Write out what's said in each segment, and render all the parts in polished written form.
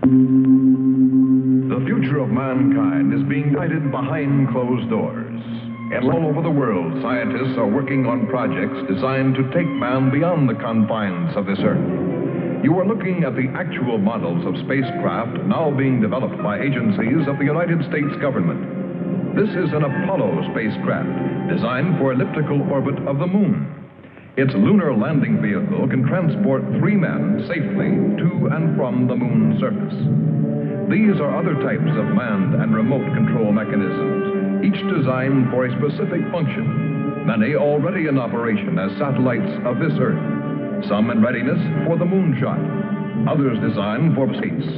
The future of mankind is being guided behind closed doors. And all over the world, scientists are working on projects designed to take man beyond the confines of this earth. You are looking at the actual models of spacecraft now being developed by agencies of the United States government. This is an Apollo spacecraft designed for elliptical orbit of the moon. Its lunar landing vehicle can transport 3 men safely to and from the moon's surface. These are other types of manned and remote control mechanisms, each designed for a specific function, many already in operation as satellites of this Earth, some in readiness for the moonshot, others designed for space,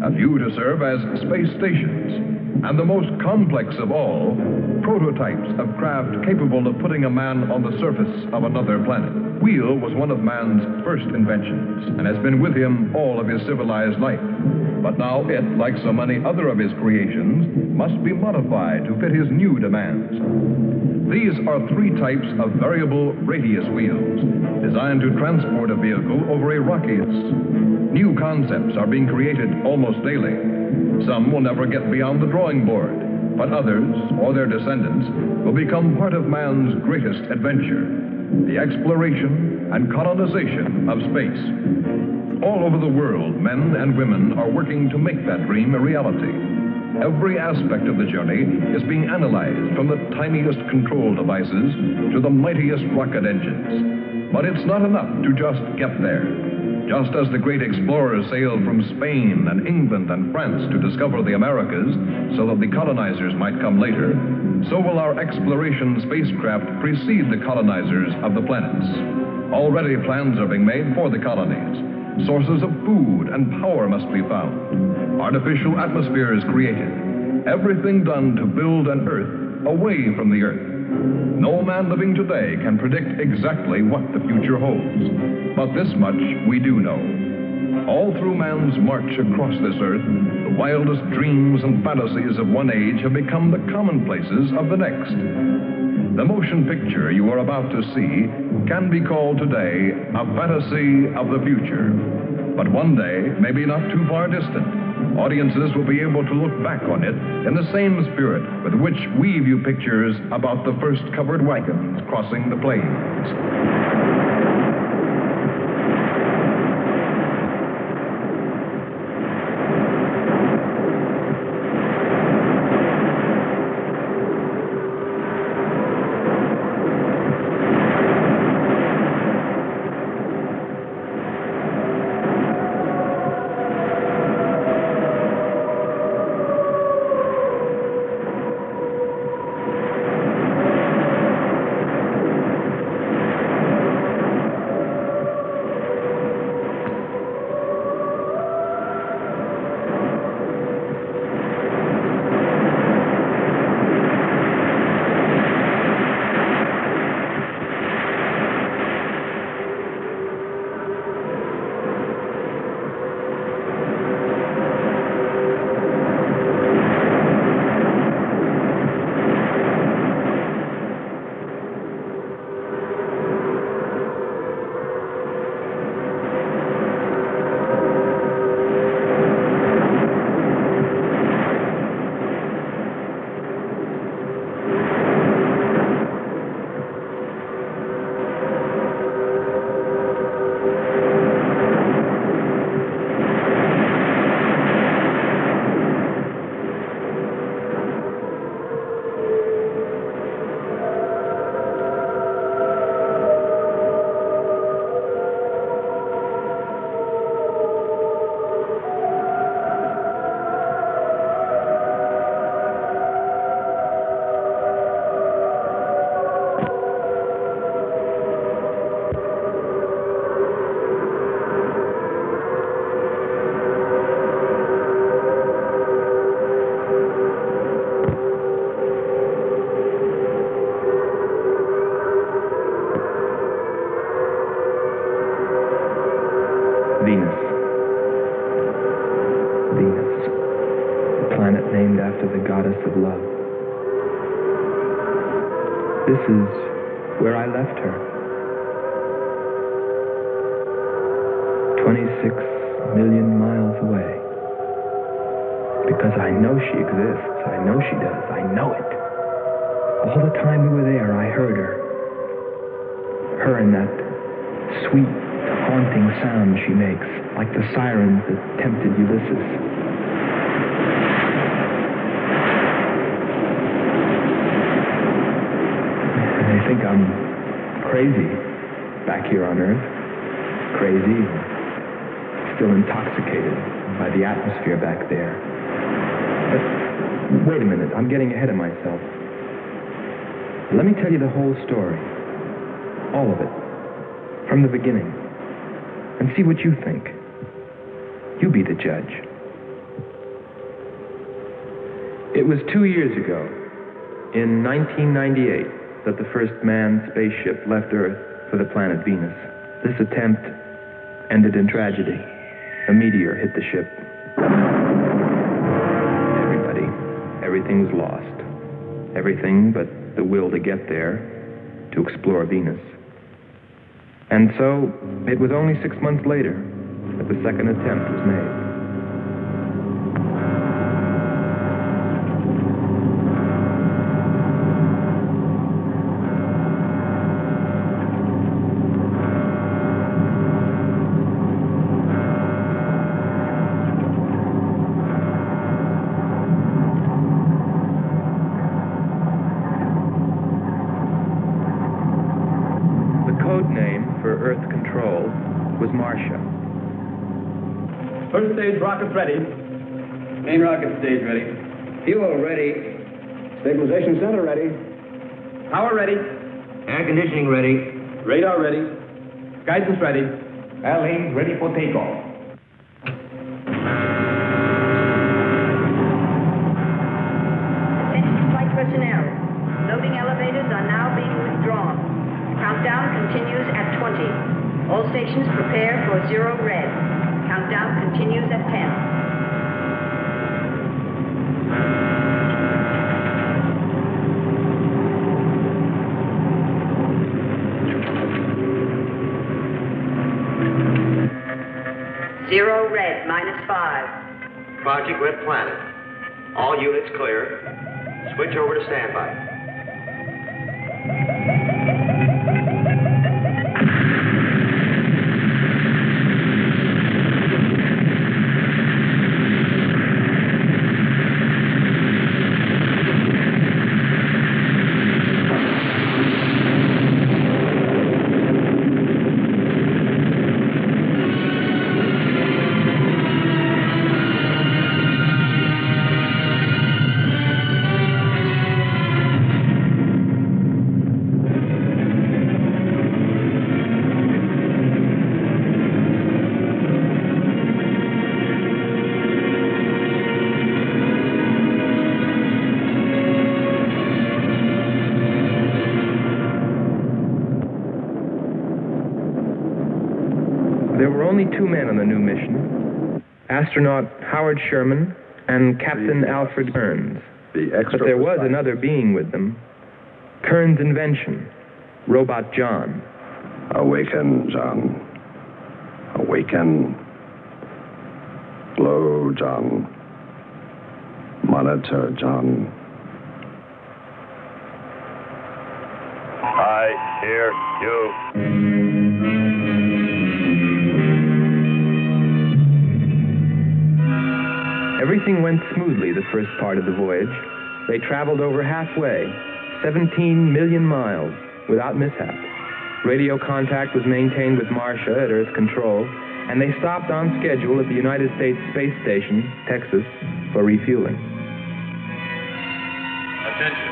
a few to serve as space stations, and the most complex of all, prototypes of craft capable of putting a man on the surface of another planet. Wheel was one of man's first inventions and has been with him all of his civilized life. But now it, like so many other of his creations, must be modified to fit his new demands. These are 3 types of variable radius wheels, designed to transport a vehicle over a rocky. New concepts are being created almost daily. Some will never get beyond the drawing board, but others, or their descendants, will become part of man's greatest adventure, the exploration and colonization of space. All over the world, men and women are working to make that dream a reality. Every aspect of the journey is being analyzed, from the tiniest control devices to the mightiest rocket engines. But it's not enough to just get there. Just as the great explorers sailed from Spain and England and France to discover the Americas so that the colonizers might come later, so will our exploration spacecraft precede the colonizers of the planets. Already plans are being made for the colonies. Sources of food and power must be found. Artificial atmospheres created. Everything done to build an Earth away from the Earth. No man living today can predict exactly what the future holds. But this much we do know. All through man's march across this Earth, the wildest dreams and fantasies of one age have become the commonplaces of the next. The motion picture you are about to see can be called today a fantasy of the future. But one day, maybe not too far distant, audiences will be able to look back on it in the same spirit with which we view pictures about the first covered wagons crossing the plains. This is where I left her. 26 million miles away. Because I know she exists. I know she does. I know it. All the time we were there, I heard her. Her and that sweet, haunting sound she makes, like the sirens that tempted Ulysses. I think I'm crazy back here on Earth. Crazy, still intoxicated by the atmosphere back there. But wait a minute, I'm getting ahead of myself. Let me tell you the whole story. All of it. From the beginning. And see what you think. You be the judge. It was 2 years ago, in 1998, that the first manned spaceship left Earth for the planet Venus. This attempt ended in tragedy. A meteor hit the ship. Everything was lost. Everything but the will to get there, to explore Venus. And so, it was only 6 months later that the second attempt was made. First stage rockets ready. Main rocket stage ready. Fuel ready. Stabilization center ready. Power ready. Air conditioning ready. Radar ready. Guidance ready. Airlane ready for takeoff. Attention flight personnel. Loading elevators are now being withdrawn. Countdown continues at 20. All stations prepare for 0 red. Countdown continues at 10. Zero red, -5. Project Red Planet. All units clear. Switch over to standby. There were only 2 men on the new mission, astronaut Howard Sherman and Captain Alfred Kearns. But there was another being with them, Kearns' invention, Robot John. Awaken, John. Awaken. Glow, John. Monitor, John. I hear you. Everything went smoothly the first part of the voyage. They traveled over halfway, 17 million miles, without mishap. Radio contact was maintained with Marcia at Earth Control, and they stopped on schedule at the United States Space Station, Texas, for refueling. Attention.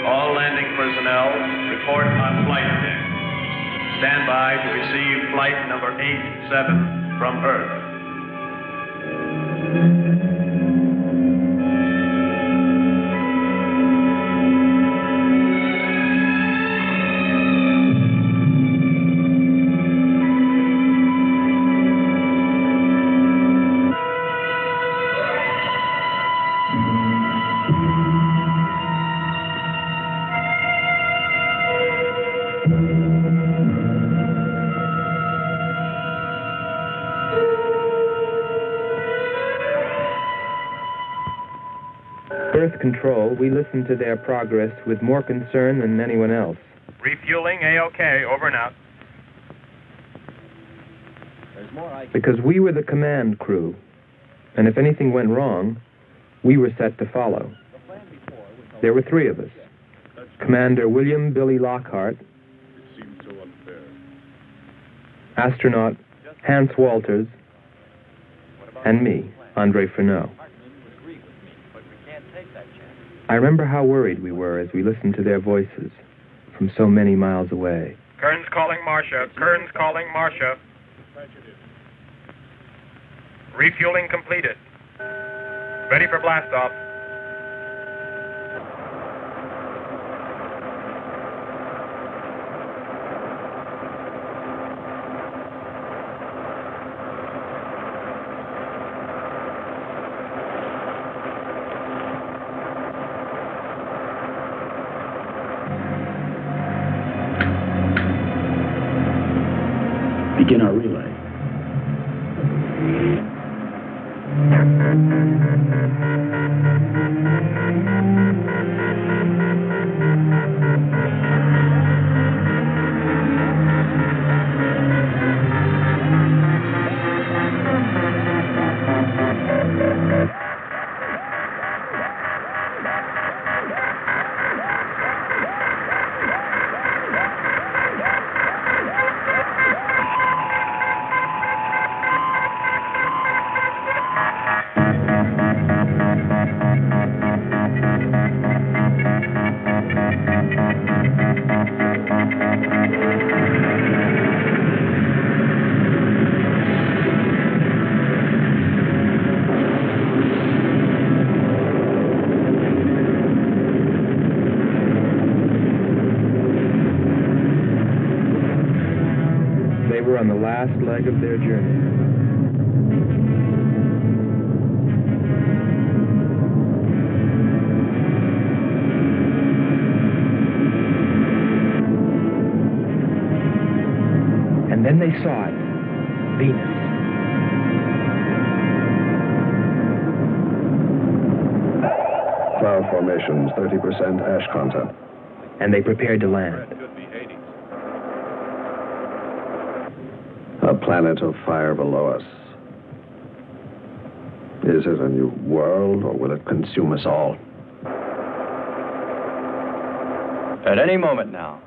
All landing personnel, report on flight deck. Stand by to receive flight number 87 from Earth. Earth Control, we listened to their progress with more concern than anyone else. Refueling A-OK, over and out. Because we were the command crew, and if anything went wrong, we were set to follow. There were 3 of us. Commander William Billy Lockhart, astronaut Hans Walters, and me, Andre Freneau. I remember how worried we were as we listened to their voices from so many miles away. Kern's calling Marcia. Kern's calling Marcia. Refueling completed. Ready for blast-off. Begin our relay. On the last leg of their journey. And then they saw it, Venus. Cloud formations, 30% ash content. And they prepared to land. A planet of fire below us. Is it a new world, or will it consume us all? At any moment now.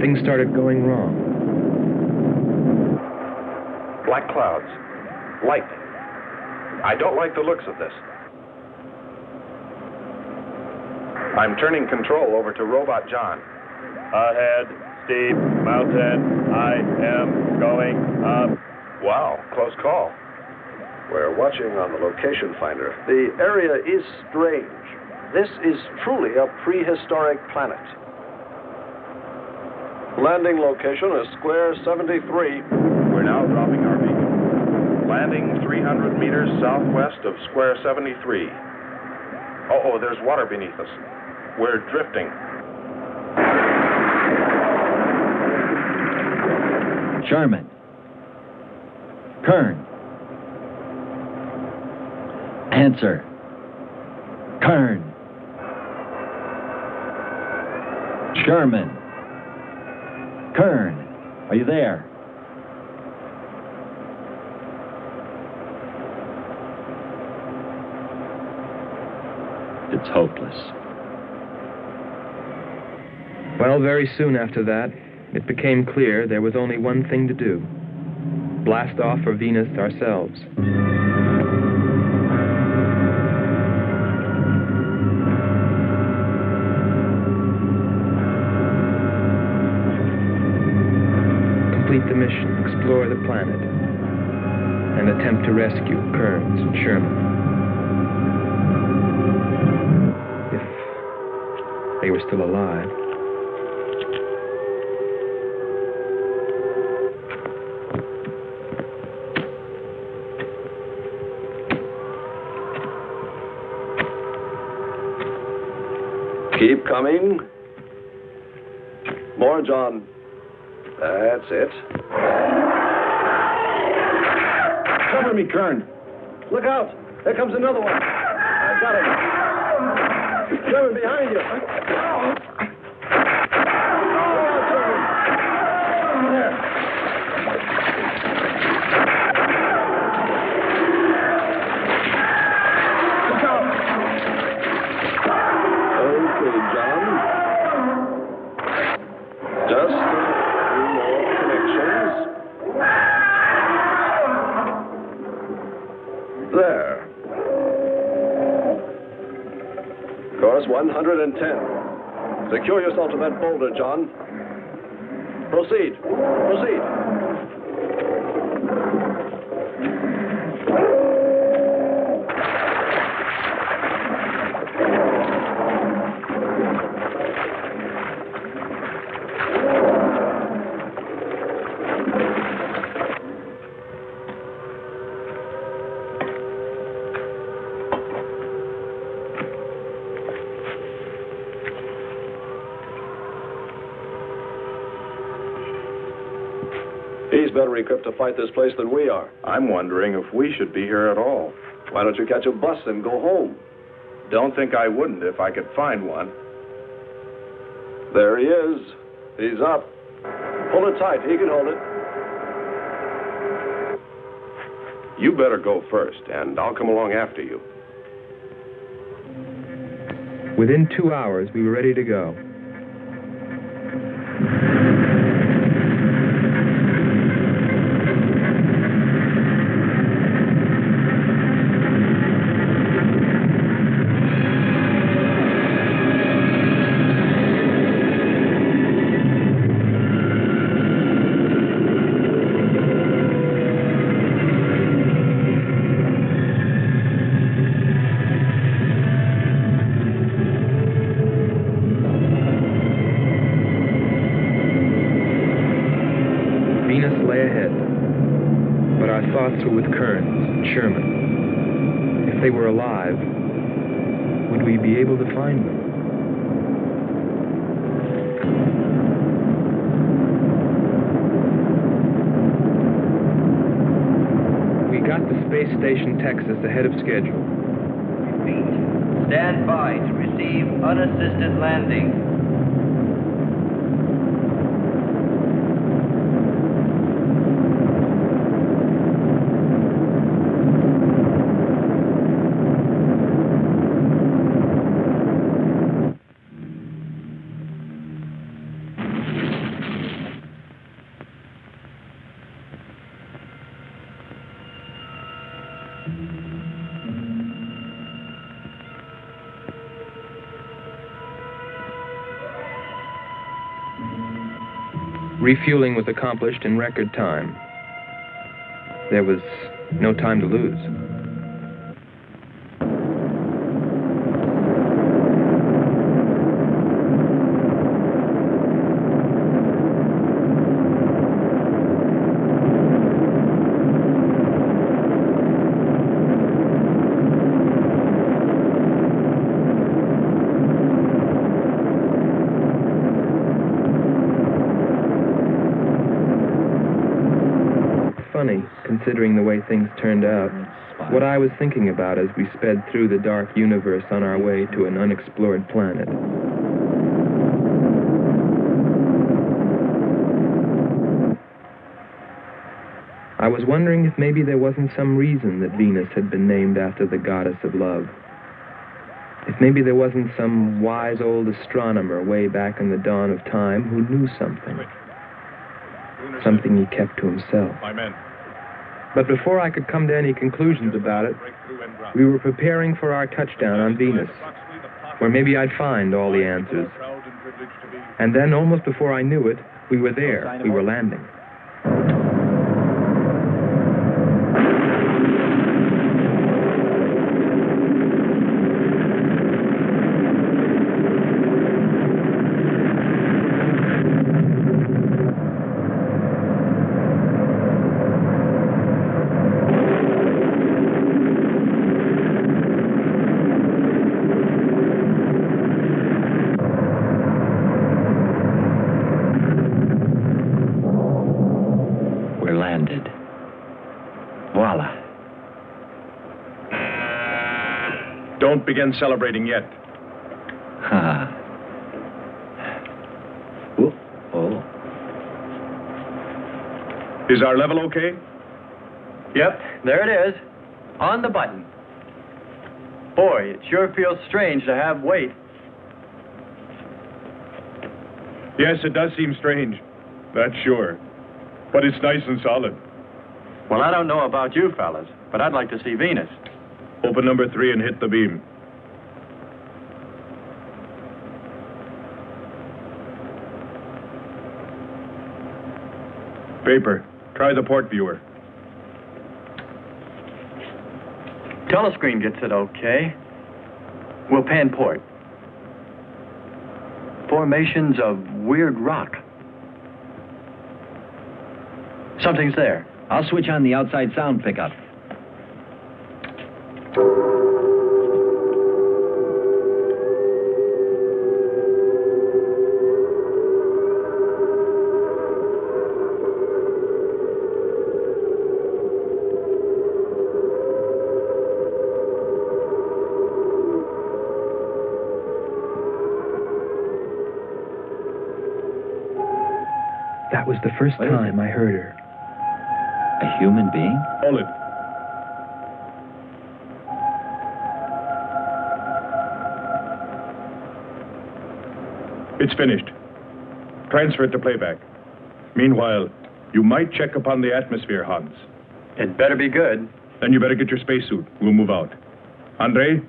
Things started going wrong. Black clouds. Lightning. I don't like the looks of this. I'm turning control over to Robot John. Ahead, steep mountain. I am going up. Wow, close call. We're watching on the location finder. The area is strange. This is truly a prehistoric planet. Landing location is square 73. We're now dropping our beacon. Landing 300 meters southwest of square 73. Oh, there's water beneath us. We're drifting. Sherman. Kern. Answer. Kern. Sherman. Kern, are you there? It's hopeless. Well, very soon after that, it became clear there was only one thing to do. Blast off for Venus ourselves. explore the planet and attempt to rescue Kearns and Sherman. If they were still alive. Keep coming. More, John. That's it. Cover me, Kern. Look out. There comes another one. I got him. Sherman, behind you. There. Course 110. Secure yourself to that boulder, John. Proceed. Proceed. He's better equipped to fight this place than we are. I'm wondering if we should be here at all. Why don't you catch a bus and go home? Don't think I wouldn't if I could find one. There he is. He's up. Pull it tight. He can hold it. You better go first, and I'll come along after you. Within 2 hours, we were ready to go. With Kearns and Sherman. If they were alive, would we be able to find them? We got to Space Station Texas ahead of schedule. Repeat. Stand by to receive unassisted landing. Refueling was accomplished in record time. There was no time to lose. Considering the way things turned out, what I was thinking about as we sped through the dark universe on our way to an unexplored planet. I was wondering if maybe there wasn't some reason that Venus had been named after the goddess of love. If maybe there wasn't some wise old astronomer way back in the dawn of time who knew something. Something he kept to himself. But before I could come to any conclusions about it, we were preparing for our touchdown on Venus, where maybe I'd find all the answers. And then, almost before I knew it, we were there. We were landing. Don't begin celebrating yet. Ha. Oh. Is our level okay? Yep, there it is. On the button. Boy, it sure feels strange to have weight. Yes, it does seem strange. That's sure. But it's nice and solid. Well, I don't know about you fellas, but I'd like to see Venus. Open number 3 and hit the beam. Paper, try the port viewer. Telescreen gets it okay. We'll pan port. Formations of weird rock. Something's there. I'll switch on the outside sound pickup. That was the first time I heard her. A human being? Hold it. It's finished. Transfer it to playback. Meanwhile, you might check upon the atmosphere, Hans. It better be good. Then you better get your spacesuit. We'll move out. Andre,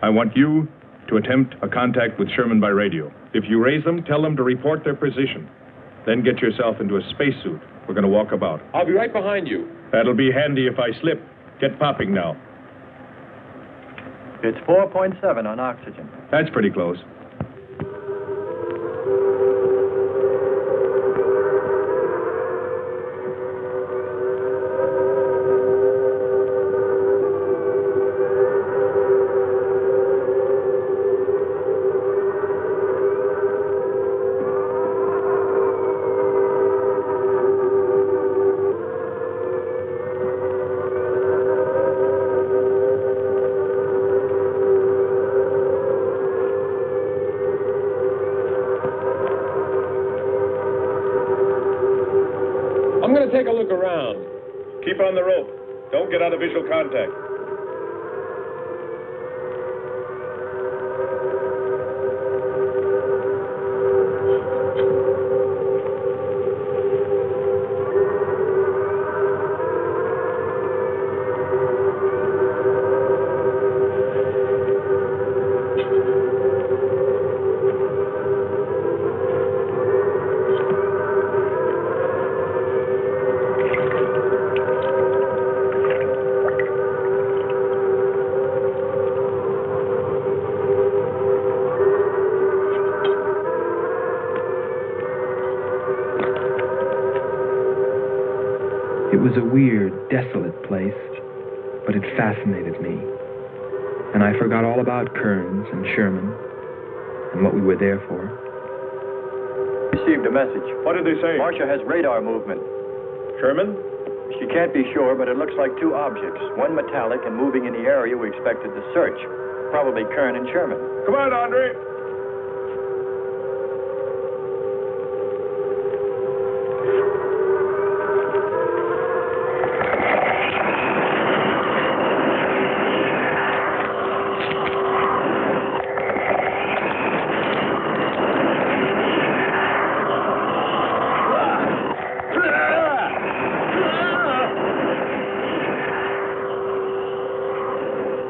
I want you to attempt a contact with Sherman by radio. If you raise them, tell them to report their position. Then get yourself into a spacesuit. We're going to walk about. I'll be right behind you. That'll be handy if I slip. Get popping now. It's 4.7 on oxygen. That's pretty close. I'm going to take a look around. Keep on the rope. Don't get out of visual contact. It was a weird, desolate place, but it fascinated me. And I forgot all about Kearns and Sherman and what we were there for. Received a message. What did they say? Marcia has radar movement. Sherman? She can't be sure, but it looks like two objects. One metallic and moving in the area we expected to search. Probably Kern and Sherman. Come on, Andre.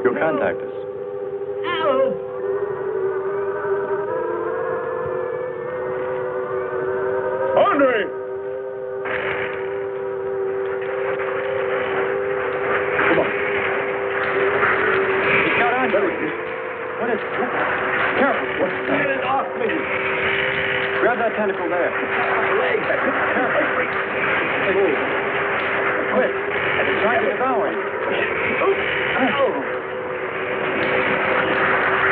You'll contact us. Andre! Come on. He's got on. What is... Careful. Get it off me. Grab that tentacle there. Leg. Careful. Move. Quick. It's trying to devour him.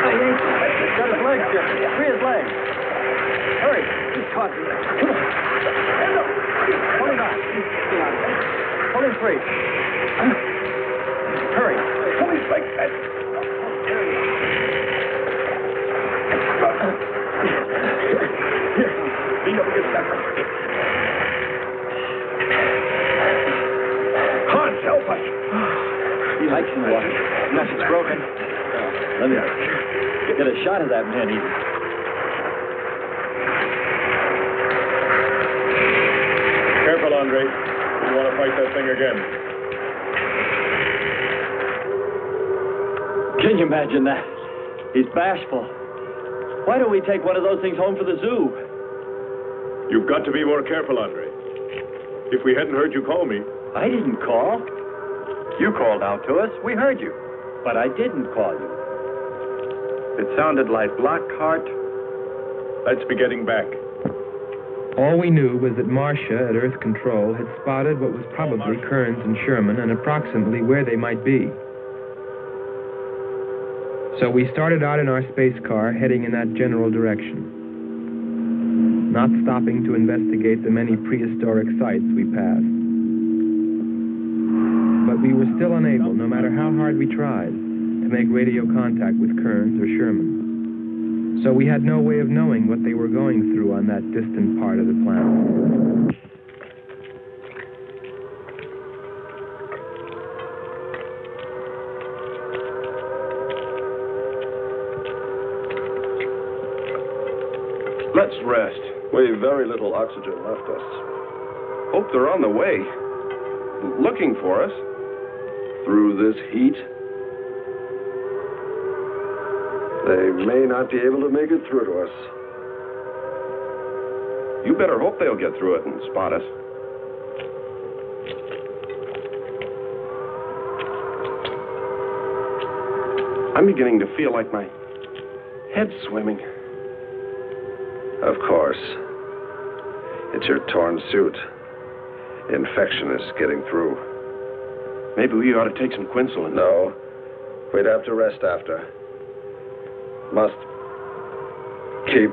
He's got his legs, Jeffrey. Free his legs. Hurry. He's caught. Come on. Pull him out. Pull him free. Hurry. Pull his legs. Nothing's broken. Let me get a shot of that man. Careful, Andre. You want to fight that thing again. Can you imagine that? He's bashful. Why don't we take one of those things home for the zoo? You've got to be more careful, Andre. If we hadn't heard you call me... I didn't call. You called out to us. We heard you. But I didn't call you. It sounded like Lockhart. Let's be getting back. All we knew was that Marcia at Earth Control had spotted what was probably Kearns and Sherman and approximately where they might be. So we started out in our space car, heading in that general direction, not stopping to investigate the many prehistoric sites we passed. But we were still unable, no matter how hard we tried, to make radio contact with Kearns or Sherman. So we had no way of knowing what they were going through on that distant part of the planet. Let's rest. We've very little oxygen left us. Hope they're on the way. Looking for us. Through this heat. They may not be able to make it through to us. You better hope they'll get through it and spot us. I'm beginning to feel like my head's swimming. Of course. It's your torn suit. Infection is getting through. Maybe we ought to take some quinsulin. No. We'd have to rest after. Must keep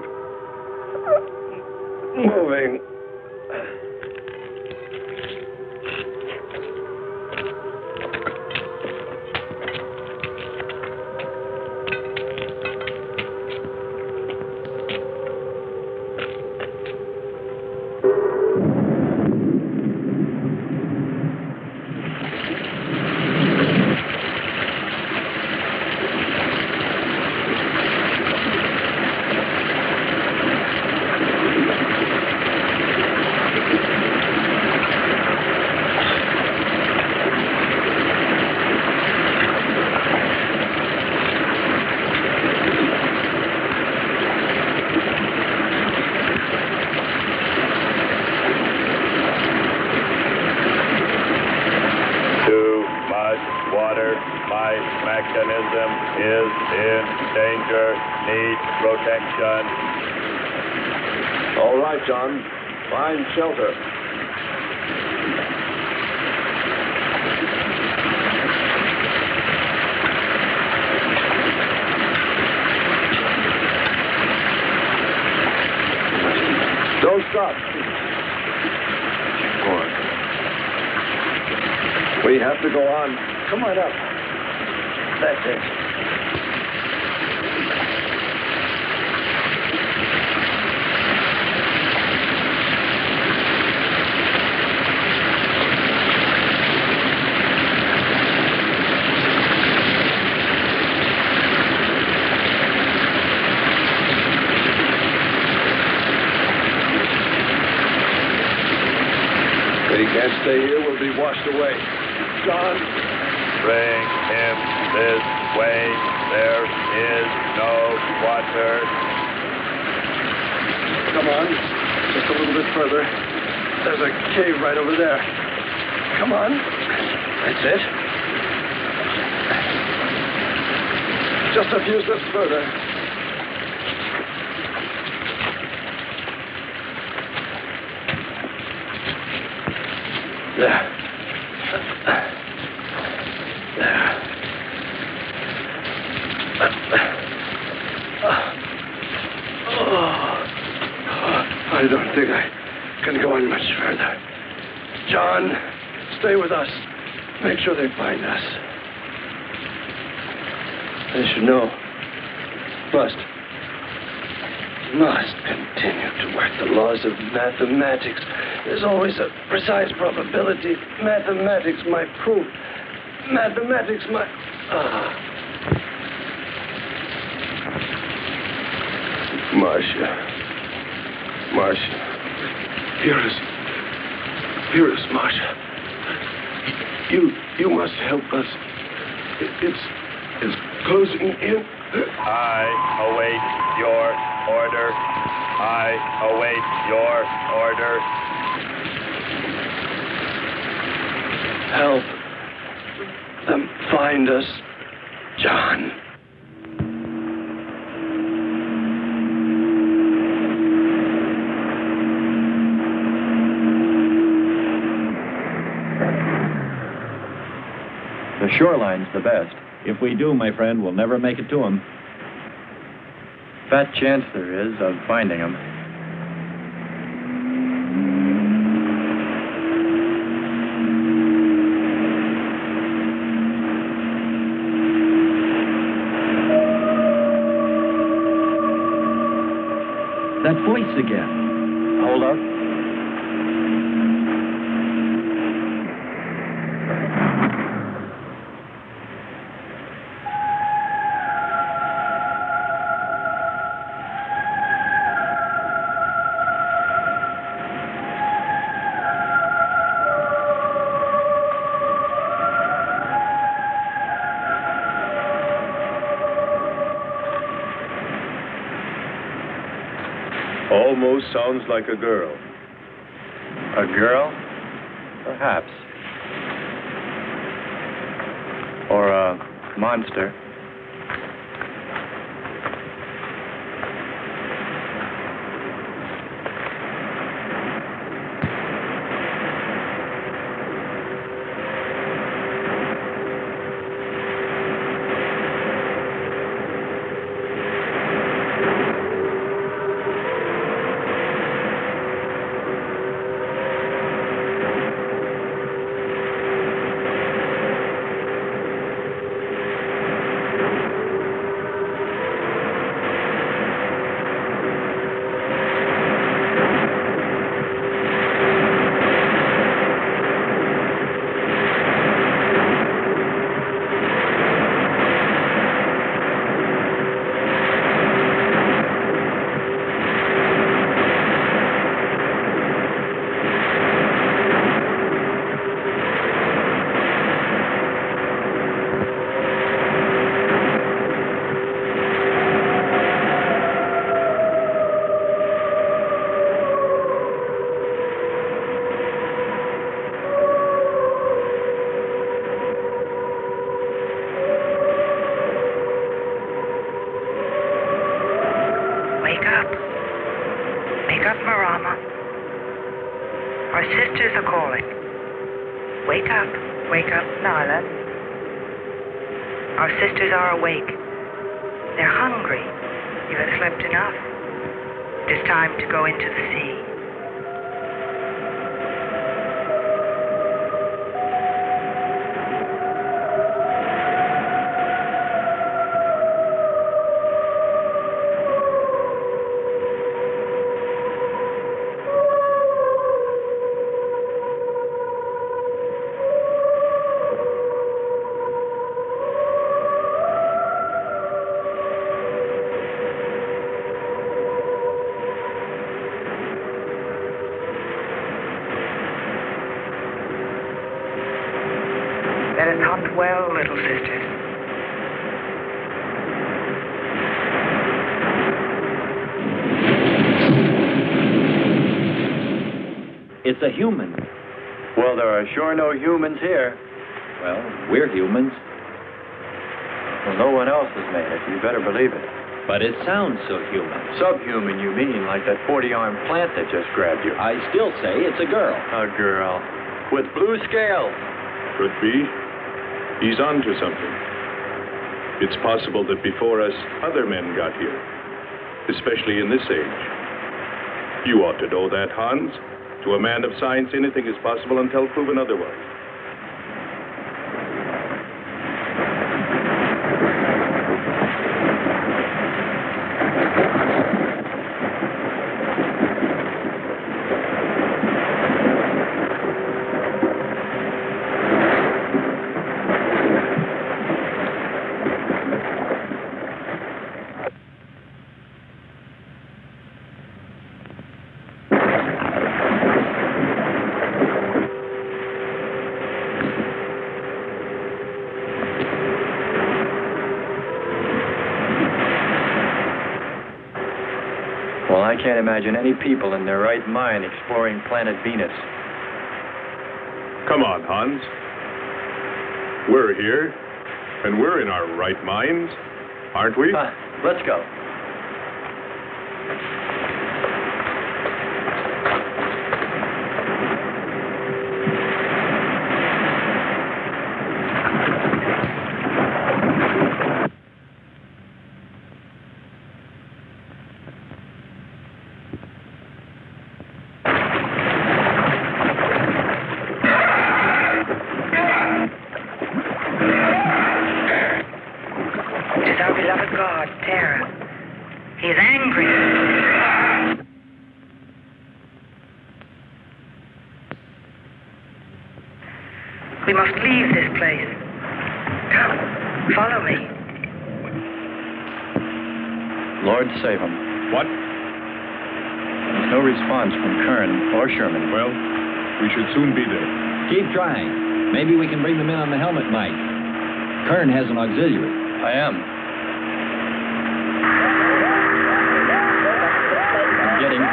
moving. All right, John. Find shelter. Don't stop. Go on. We have to go on. Come on up. That's it. Can't stay here, we'll be washed away. John. Bring him this way. There is no water. Come on. Just a little bit further. There's a cave right over there. Come on. That's it. Just a few steps further. There. I don't think I can go on much further. John, stay with us. Make sure they find us. They should know. Must continue to work the laws of mathematics. There's always a precise probability. Mathematics, my proof. Mathematics, my... Marcia. Here is Marcia. You must help us. It's closing in. I await your order. I await your order. Help them find us, John. The shoreline's the best. If we do, my friend, we'll never make it to him. Fat chance there is of finding him. That voice again. Hold up. Almost sounds like a girl. A girl? Perhaps. Or a monster. Well, little sisters. It's a human. Well, there are sure no humans here. Well, we're humans. Well, no one else has made it. You better believe it. But it sounds so human. Subhuman, you mean, like that 40-armed plant that just grabbed you. I still say it's a girl. A girl. With blue scales. Could be. He's on to something. It's possible that before us, other men got here, especially in this age. You ought to know that, Hans. To a man of science, anything is possible until proven otherwise. Well, I can't imagine any people in their right mind exploring planet Venus. Come on, Hans. We're here, and we're in our right minds, aren't we? Let's go. We must leave this place. Come, follow me. Lord save him. What? There's no response from Kern or Sherman. Well, we should soon be there. Keep trying. Maybe we can bring them in on the helmet mic. Kern has an auxiliary. I am. I'm getting... A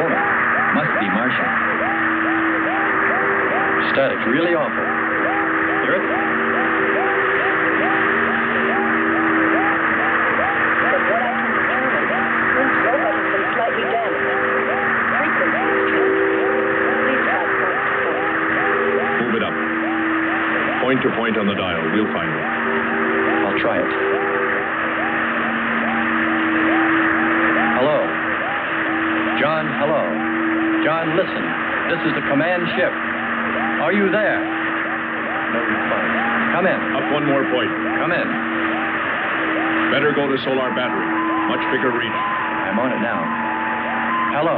woman. Must be Martian. Static's really awful. Hear it? From what I can determine, Prince Robot has been slightly damaged. Frequency is changing. Please try point to point. Move it up. Point to point on the dial. We'll find it. I'll try it. Hello. John, hello. John, listen. This is the command ship. Are you there? No response. Come in. Up one more point. Come in. Better go to solar battery. Much bigger reach. I'm on it now. Hello.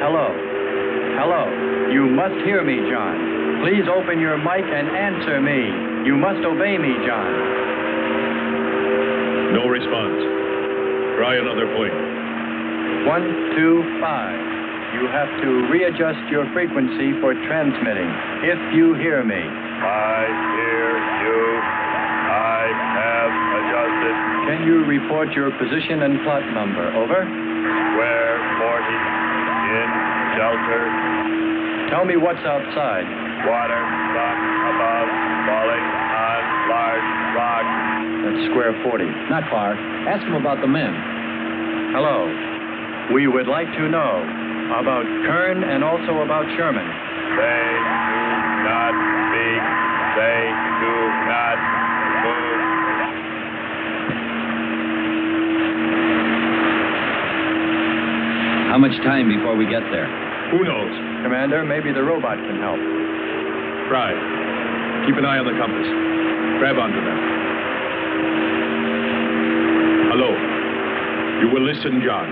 Hello. Hello. You must hear me, John. Please open your mic and answer me. You must obey me, John. No response. Try another point. 1, 2, 5. You have to readjust your frequency for transmitting. If you hear me. I hear you. I have adjusted. Can you report your position and plot number? Over. Square 40. In shelter. Tell me what's outside. Water, sun above, falling on large rock. That's square 40. Not far. Ask him about the men. Hello. We would like to know about Kern and also about Sherman. They do not speak. They do not move. How much time before we get there? Who knows? Commander, maybe the robot can help. Try. Keep an eye on the compass. Grab onto them. Hello. You will listen, John.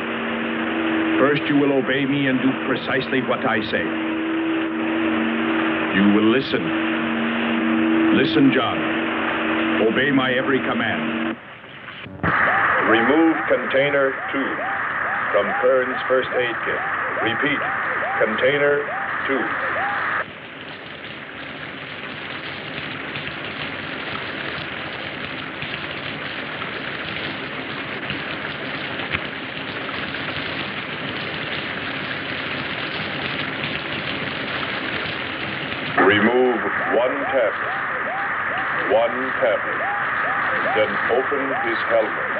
First, you will obey me and do precisely what I say. You will listen. Listen, John. Obey my every command. Remove container 2 from Kern's first aid kit. Repeat, container 2. Remove one tablet. Then open his helmet.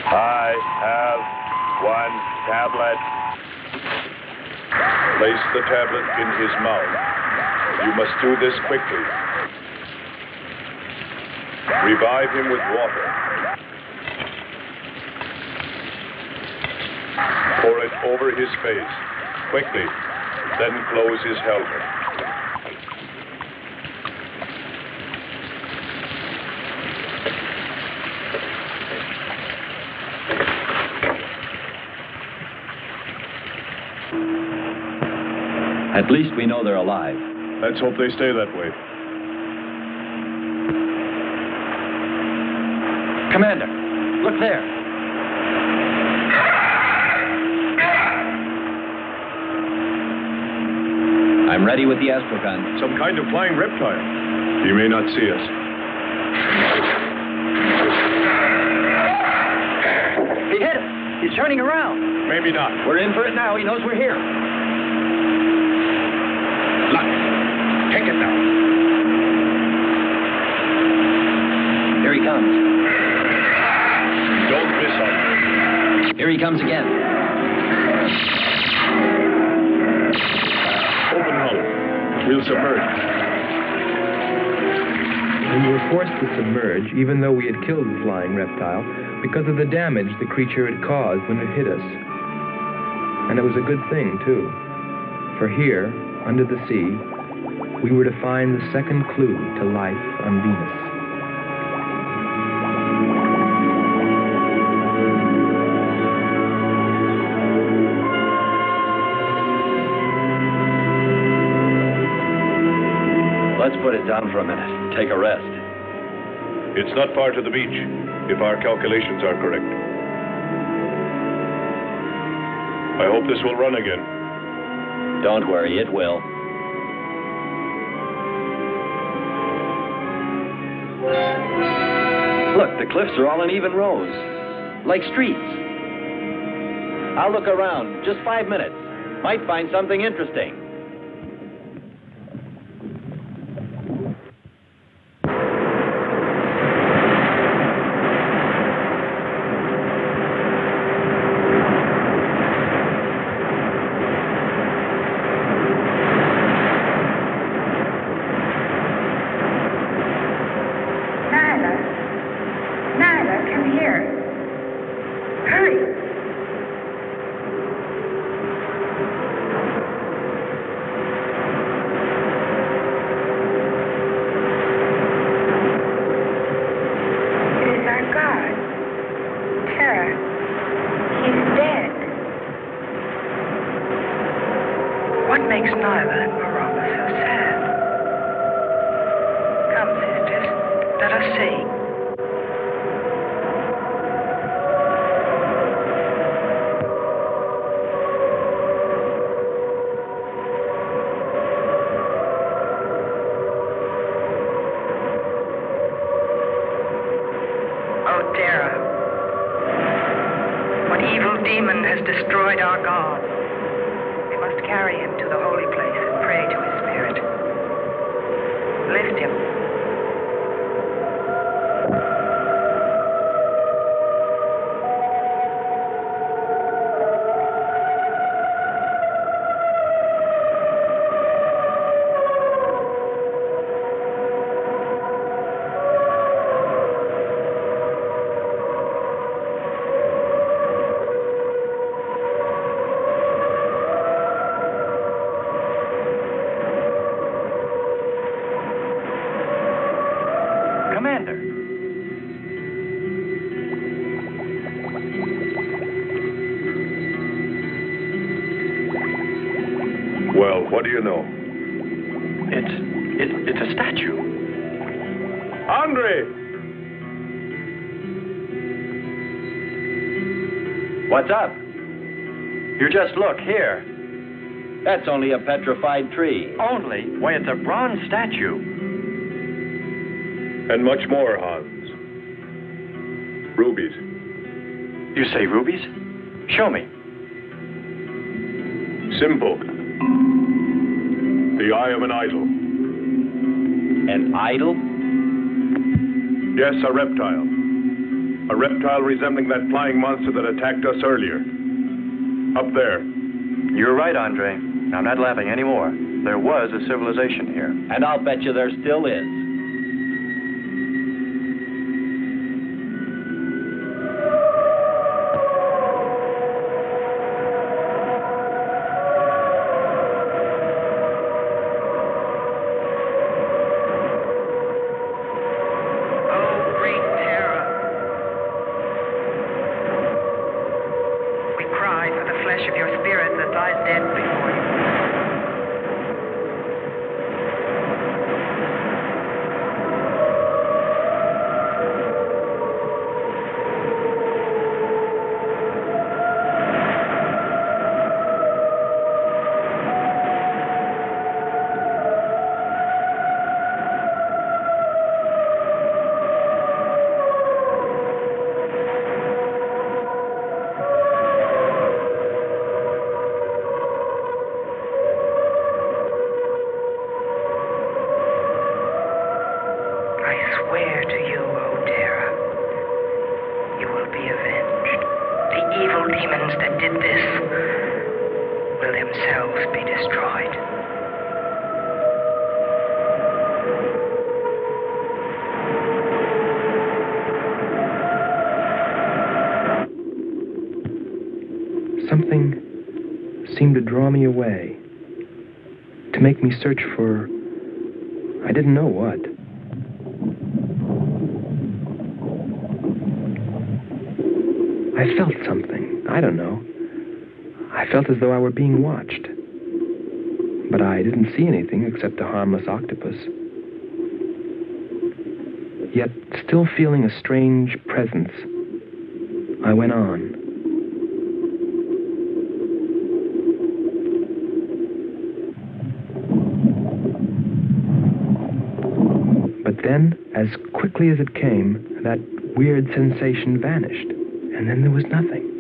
I have one tablet. Place the tablet in his mouth. You must do this quickly. Revive him with water. Pour it over his face. Quickly. Then close his helmet. At least we know they're alive. Let's hope they stay that way. Commander, look there. I'm ready with the astrogun. Some kind of flying reptile. He may not see us. He hit us. He's turning around. Maybe not. We're in for it now. He knows we're here. Look. Take it now. Here he comes. Don't miss him. Here he comes again. Open hull. We'll submerge. We were forced to submerge, even though we had killed the flying reptile, because of the damage the creature had caused when it hit us. And it was a good thing, too. For here, under the sea, we were to find the second clue to life on Venus. Let's put it down for a minute. Take a rest. It's not far to the beach, if our calculations are correct. I hope this will run again. Don't worry, it will. Look, the cliffs are all in even rows, like streets. I'll look around. Just 5 minutes. Might find something interesting. What do you know? It's a statue. Andre! What's up? You just look here. That's only a petrified tree. Only? Why, it's a bronze statue. And much more, Hans. Rubies. You say rubies? Show me. Simple. The eye of an idol. An idol? Yes, a reptile. A reptile resembling that flying monster that attacked us earlier. Up there. You're right, Andre. I'm not laughing anymore. There was a civilization here. And I'll bet you there still is. swear to you, O Terra, you will be avenged. The evil demons that did this will themselves be destroyed. Something seemed to draw me away, to make me search for, I didn't know what. I felt something, I don't know. I felt as though I were being watched. But I didn't see anything except a harmless octopus. Yet, still feeling a strange presence, I went on. But then, as quickly as it came, that weird sensation vanished. And then there was nothing.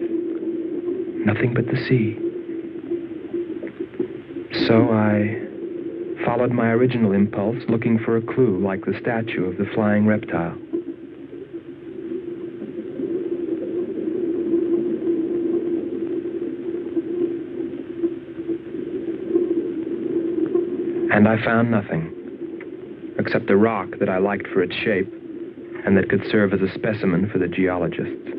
Nothing but the sea. So I followed my original impulse, looking for a clue like the statue of the flying reptile. And I found nothing, except a rock that I liked for its shape and that could serve as a specimen for the geologists.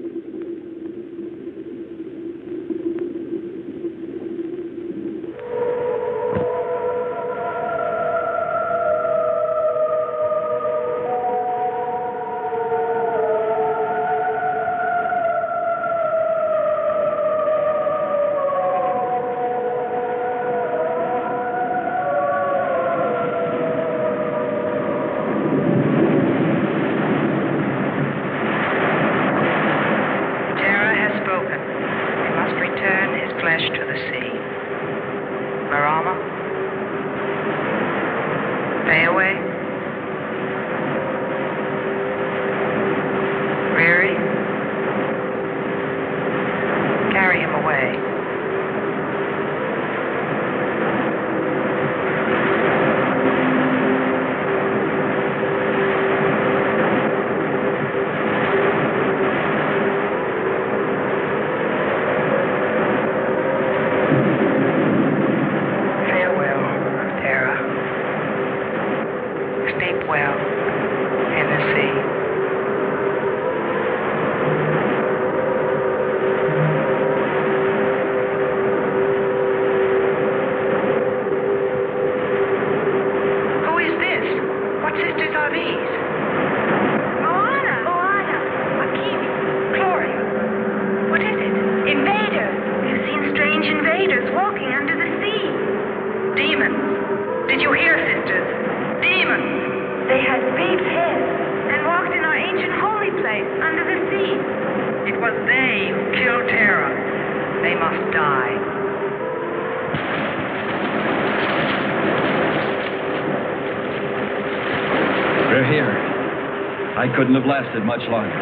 Couldn't have lasted much longer.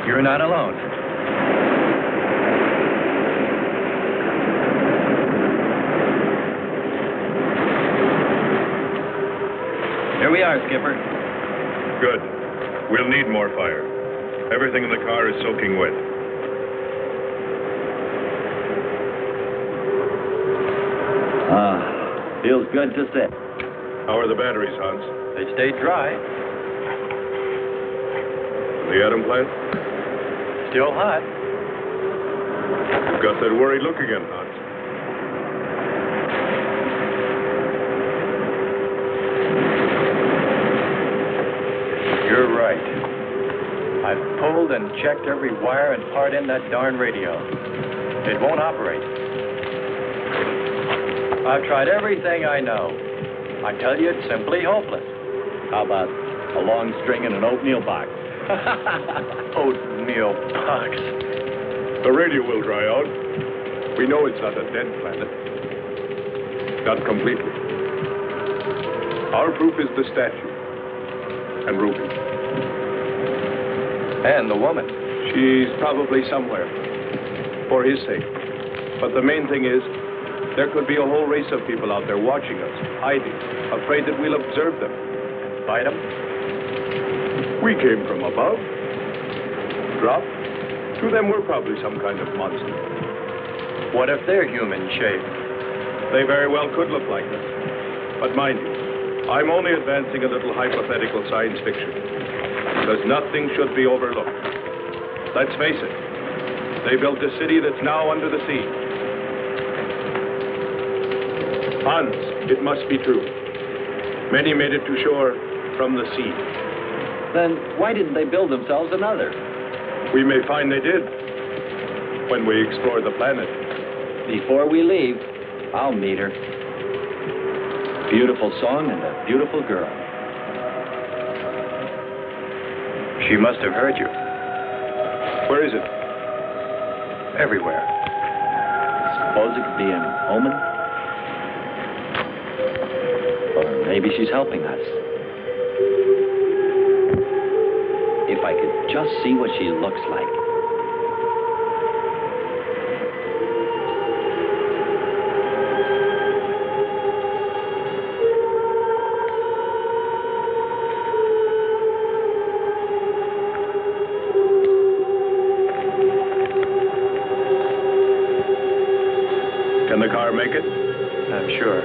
You're not alone. Here we are, Skipper. Good. We'll need more fire. Everything in the car is soaking wet. Feels good to sit. How are the batteries, Hans? They stayed dry. The atom plant? Still hot. You've got that worried look again, Hans. You're right. I've pulled and checked every wire and part in that darn radio. It won't operate. I've tried everything I know. I tell you, it's simply hopeless. How about a long string and an oatmeal box? Oatmeal box. The radio will dry out. We know it's not a dead planet. Not completely. Our proof is the statue. And Ruby. And the woman. She's probably somewhere. For his sake. But the main thing is, there could be a whole race of people out there watching us, hiding, afraid that we'll observe them. Fight them? We came from above. Dropped. To them, we're probably some kind of monster. What if they're human shape? They very well could look like that. But mind you, I'm only advancing a little hypothetical science fiction. Because nothing should be overlooked. Let's face it. They built a city that's now under the sea. Hans, it must be true. Many made it to shore from the sea. Then why didn't they build themselves another? We may find they did when we explore the planet. Before we leave, I'll meet her. Beautiful song and a beautiful girl. She must have heard you. Where is it? Everywhere. Suppose it could be an omen? Or maybe she's helping us. If I could just see what she looks like. Can the car make it? I'm sure.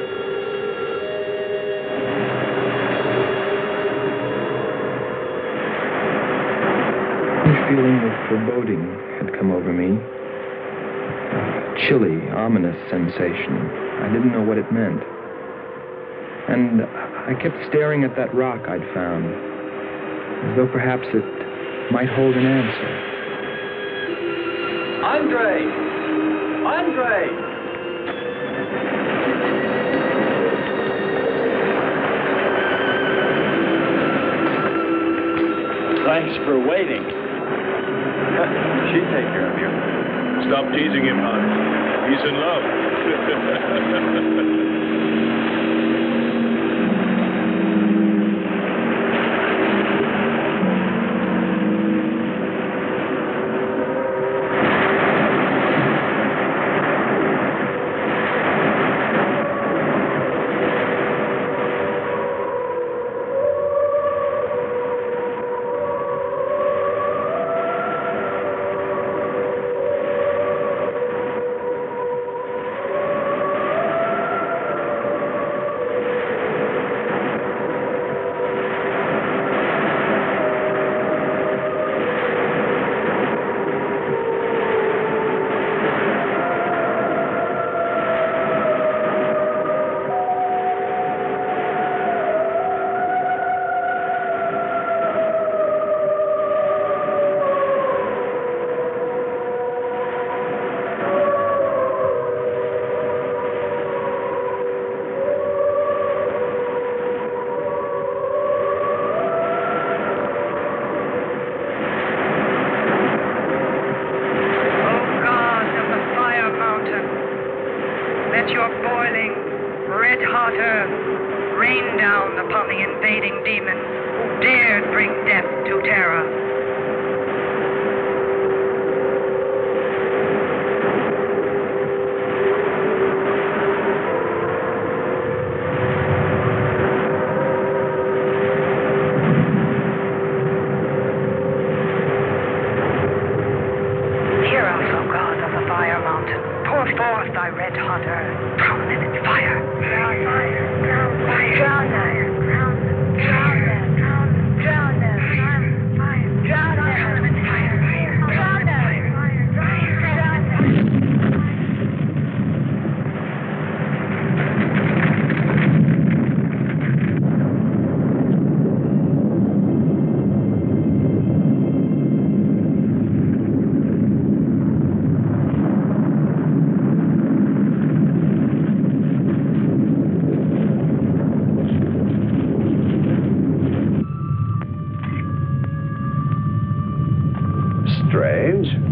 A feeling of foreboding had come over me. A chilly, ominous sensation. I didn't know what it meant. And I kept staring at that rock I'd found, as though perhaps it might hold an answer. Andre! Andre! Thanks for waiting. She'd take care of you. Stop teasing him, Hans. He's in love.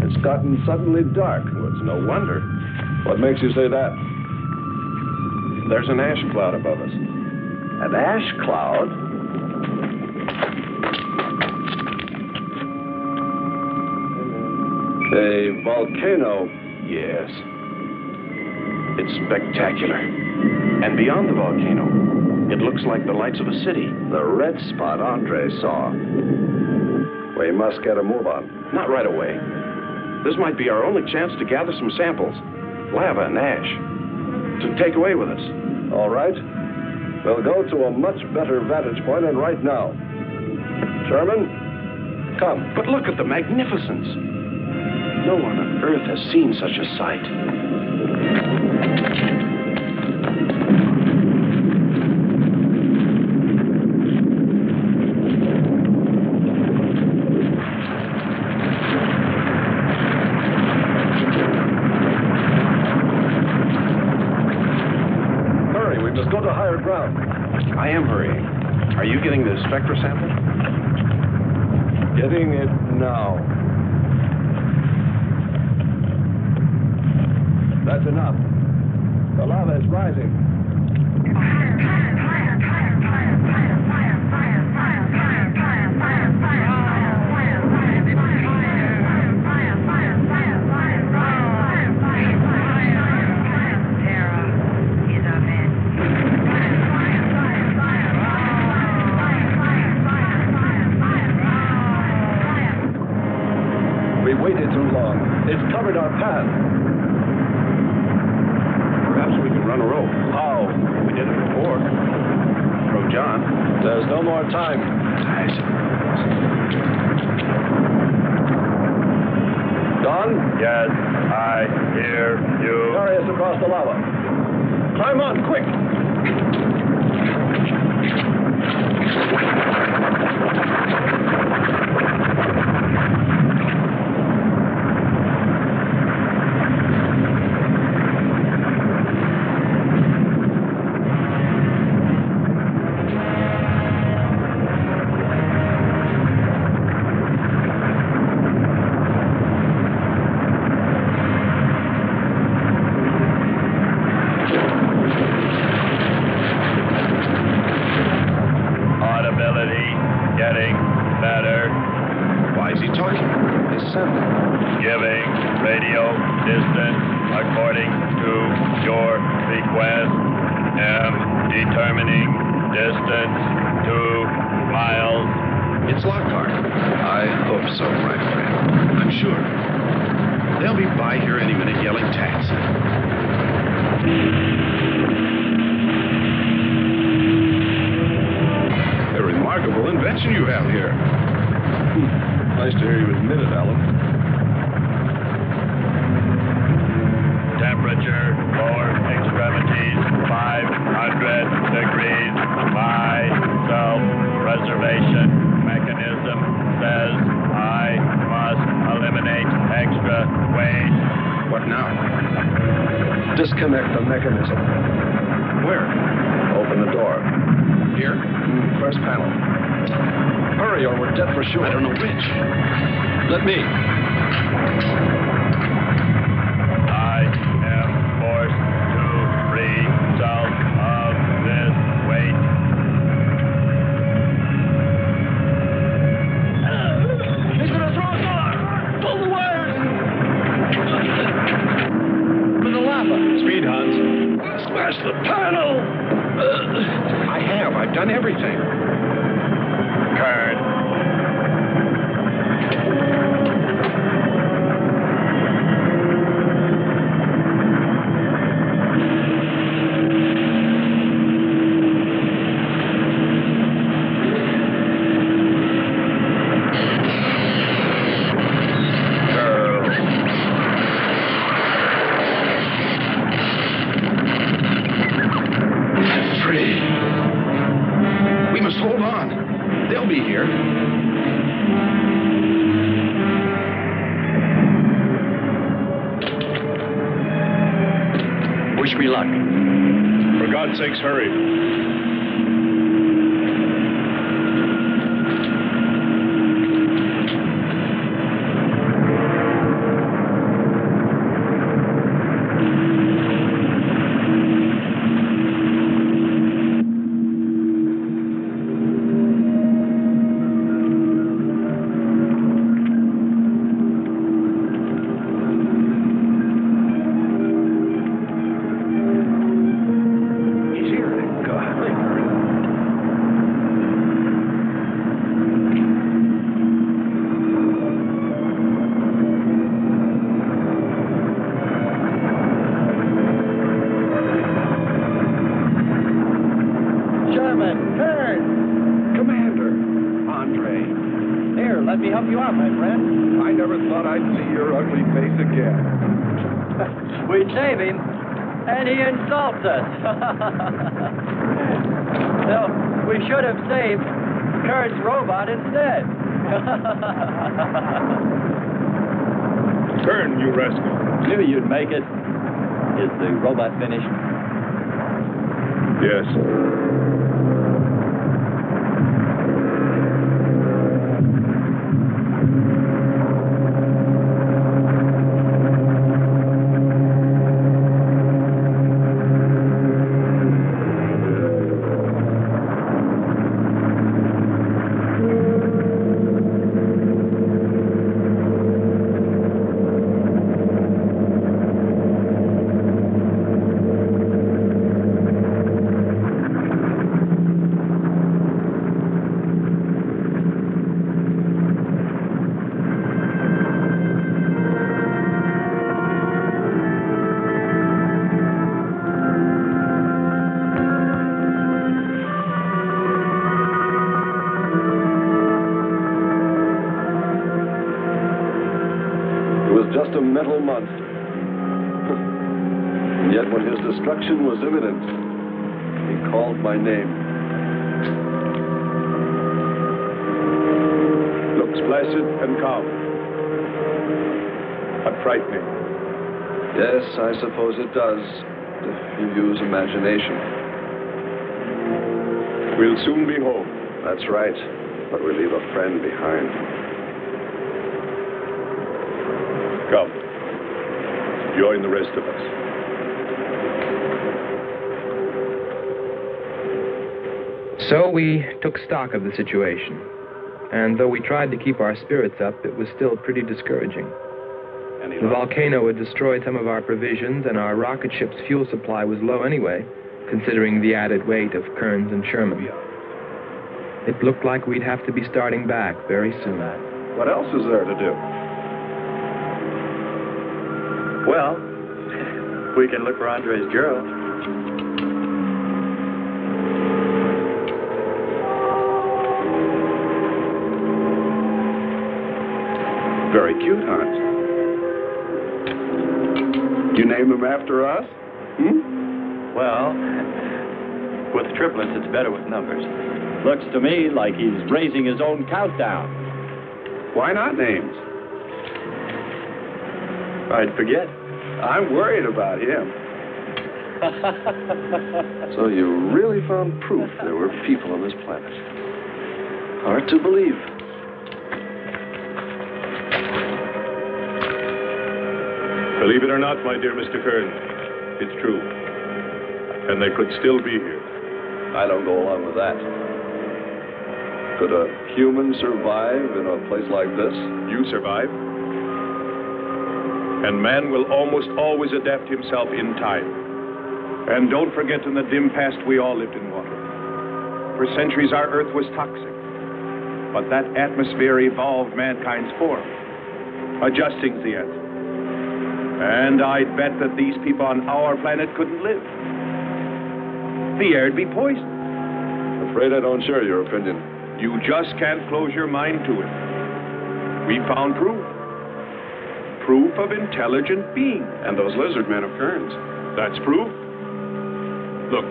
It's gotten suddenly dark. Well, it's no wonder. What makes you say that? There's an ash cloud above us. An ash cloud? A volcano, yes. It's spectacular. And beyond the volcano, it looks like the lights of a city. The red spot Andre saw. We must get a move on. Not right away. This might be our only chance to gather some samples. Lava and ash. To take away with us. All right. We'll go to a much better vantage point, and right now. Sherman, come. But look at the magnificence. No one on Earth has seen such a sight. Hurry, we must go to higher ground. I am hurrying. Are you getting the spectra sample? Getting it now. That's enough. The lava is rising. We waited too long. It's covered our path. Perhaps we can run a rope. How? We did it before. Throw John. There's no more time. Don? Yes, I hear you. Carry us across the lava. Climb on, quick! Disconnect the mechanism. Where? Open the door. Here? First panel. Hurry or we're dead for sure. I don't know which. Let me. I am forced to free myself of this weight. He's gonna throw us off! Pull the wires! For the lava. Speed, Hans. Smash the panel! I've done everything. Kern. Sakes, hurry. Let me help you out, my friend. I never thought I'd see your ugly face again. We save him, and he insults us. No, we should have saved Kern's robot instead. Kern, you rascal. Knew you'd make it. Is the robot finished? Yes. Just a mental monster. And yet when his destruction was imminent, he called my name. Looks placid and calm. But frightening. Yes, I suppose it does, if you use imagination. We'll soon be home. That's right, but we leave a friend behind. Come. Join the rest of us. So we took stock of the situation. And though we tried to keep our spirits up, it was still pretty discouraging. The volcano had destroyed some of our provisions, and our rocket ship's fuel supply was low anyway, considering the added weight of Kearns and Sherman. It looked like we'd have to be starting back very soon. What else is there to do? Well, we can look for Andre's girl. Very cute, Hans. You name him after us? Well, with triplets, it's better with numbers. Looks to me like he's raising his own countdown. Why not names? I'd forget. I'm worried about him. So you really found proof there were people on this planet. Hard to believe. Believe it or not, my dear Mr. Kern, it's true. And they could still be here. I don't go along with that. Could a human survive in a place like this? You survive. And man will almost always adapt himself in time. And don't forget, in the dim past, we all lived in water. For centuries, our Earth was toxic. But that atmosphere evolved mankind's form, adjusting the Earth. And I'd bet that these people on our planet couldn't live. The air'd be poisoned. Afraid I don't share your opinion. You just can't close your mind to it. We found proof. Proof of intelligent being. And those lizard men of Kearns. That's proof. Look,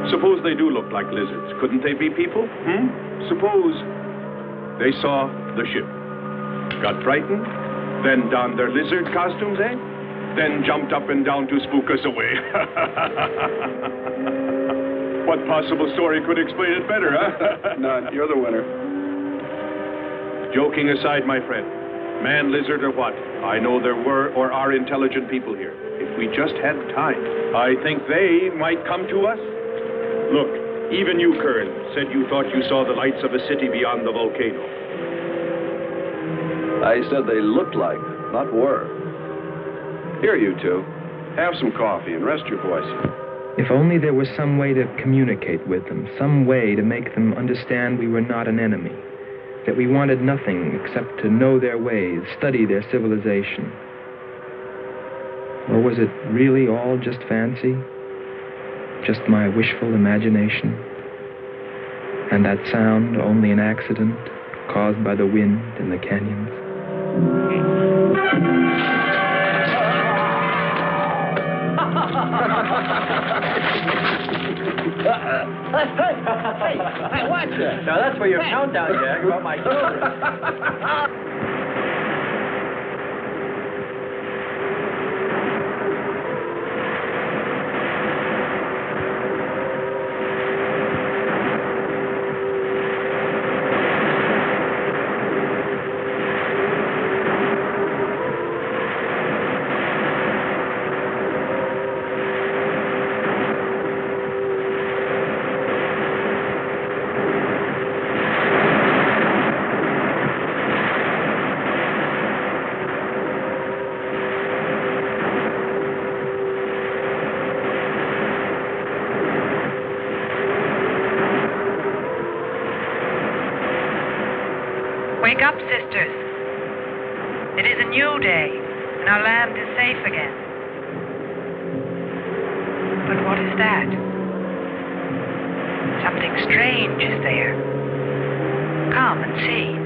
suppose they do look like lizards. Couldn't they be people? Suppose they saw the ship, got frightened, then donned their lizard costumes, then jumped up and down to spook us away. What possible story could explain it better, huh? None. You're the winner. Joking aside, my friend, man, lizard, or what, I know there were or are intelligent people here. If we just had time, I think they might come to us. Look, even you, Kern, said you thought you saw the lights of a city beyond the volcano. I said they looked like, not were. Here, you two. Have some coffee and rest your voice. If only there was some way to communicate with them, some way to make them understand we were not an enemy, that we wanted nothing except to know their ways, study their civilization. Or was it really all just fancy? Just my wishful imagination? And that sound only an accident, caused by the wind and the canyons. Hey, watch it. Now, that's for your countdown, Jack, about my children. Wake up, sisters. It is a new day, and our land is safe again. But what is that? Something strange is there. Come and see.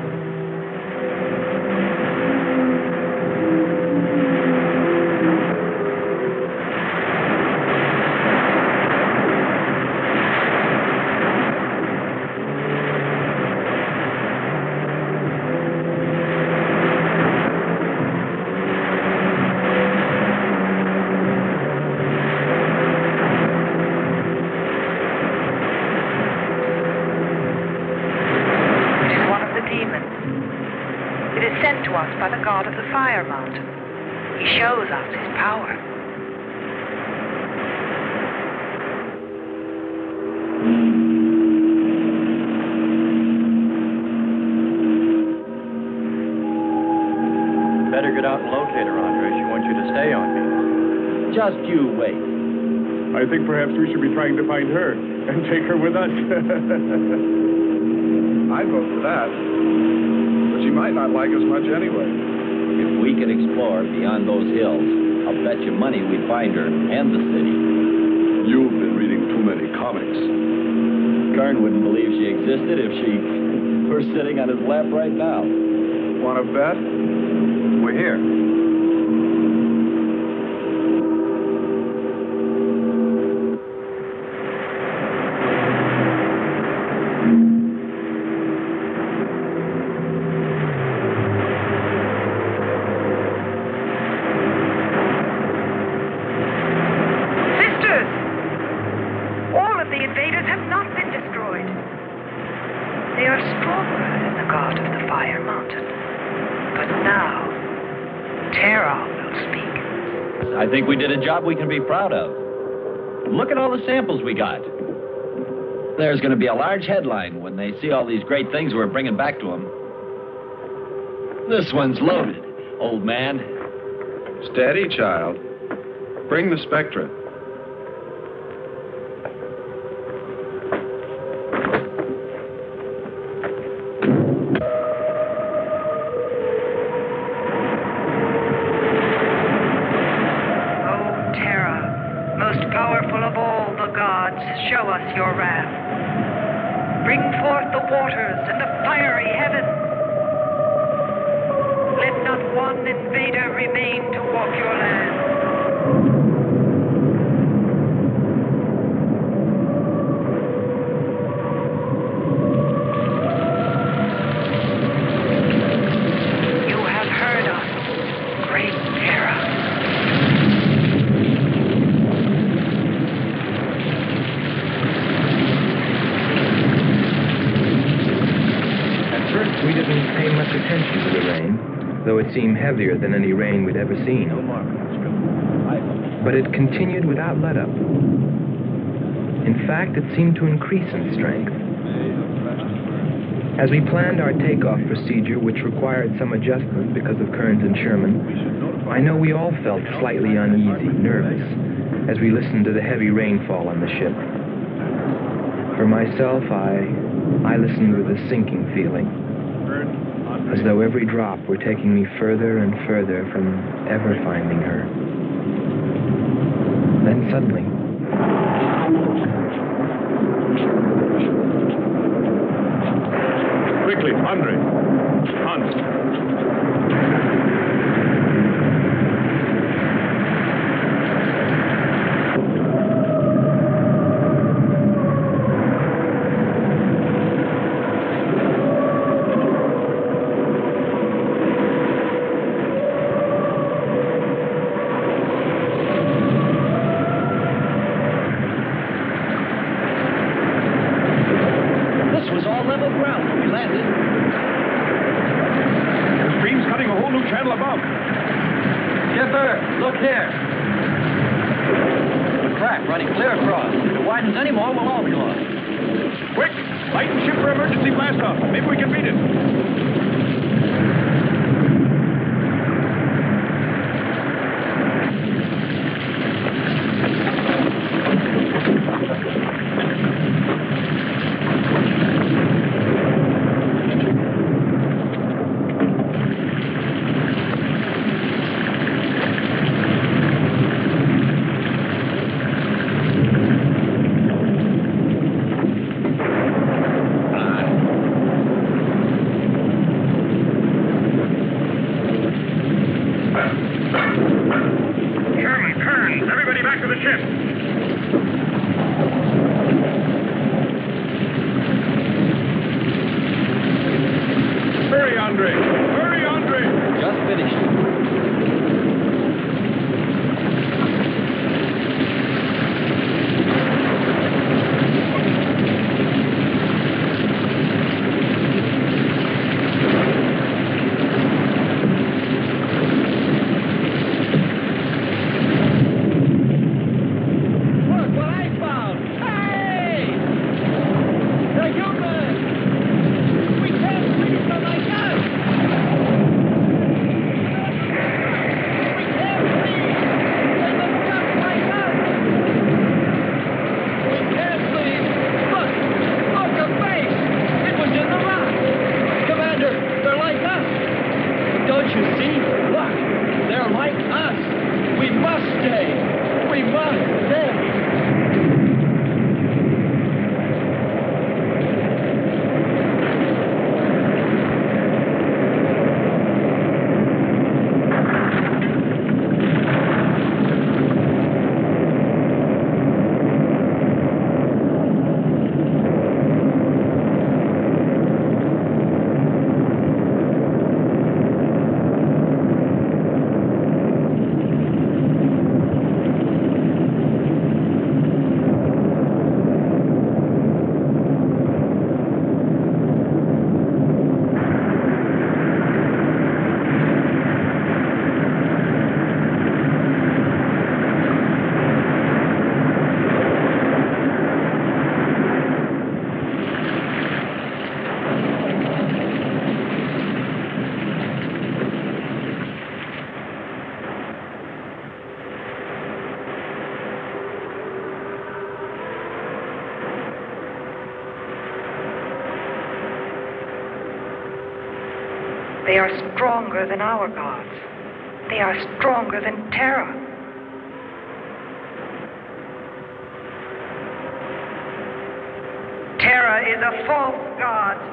By the god of the fire mountain. He shows us his power. Better get out and locate her, Andre. She wants you to stay on me. Just you wait. I think perhaps we should be trying to find her and take her with us. I'd vote for that. But she might not like us much anyway. If we could explore beyond those hills, I'll bet you money we'd find her and the city. You've been reading too many comics. Kern wouldn't believe she existed if she were sitting on his lap right now. Want to bet? We're here. I think we did a job we can be proud of. Look at all the samples we got. There's going to be a large headline when they see all these great things we're bringing back to them. This one's loaded, old man. Steady, child. Bring the spectra. Show us your wrath. Bring forth the waters and the fiery heaven. Let not one invader remain to walk your land. Though it seemed heavier than any rain we'd ever seen. But it continued without let-up. In fact, it seemed to increase in strength. As we planned our takeoff procedure, which required some adjustment because of Kearns and Sherman, I know we all felt slightly uneasy, nervous, as we listened to the heavy rainfall on the ship. For myself, I listened with a sinking feeling, as though every drop were taking me further and further from ever finding her. Then suddenly, Quickly, Andre. Hans. They are stronger than our gods. They are stronger than Terra. Terra is a false god.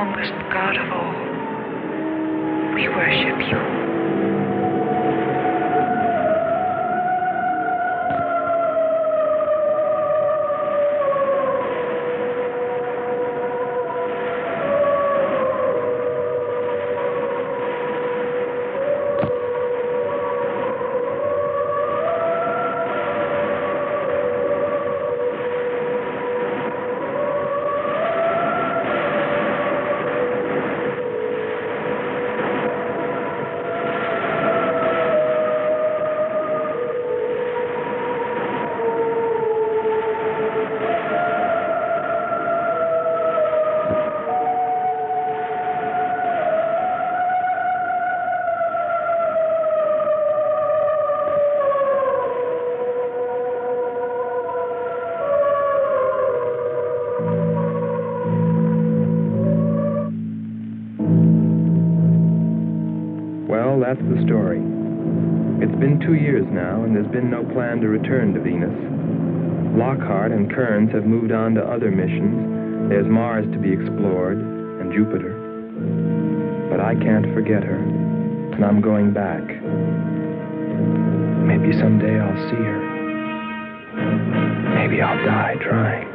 strongest God of all. We worship you. Well, that's the story. It's been 2 years now, and there's been no plan to return to Venus. Lockhart and Kearns have moved on to other missions. There's Mars to be explored, and Jupiter. But I can't forget her, and I'm going back. Maybe someday I'll see her. Maybe I'll die trying.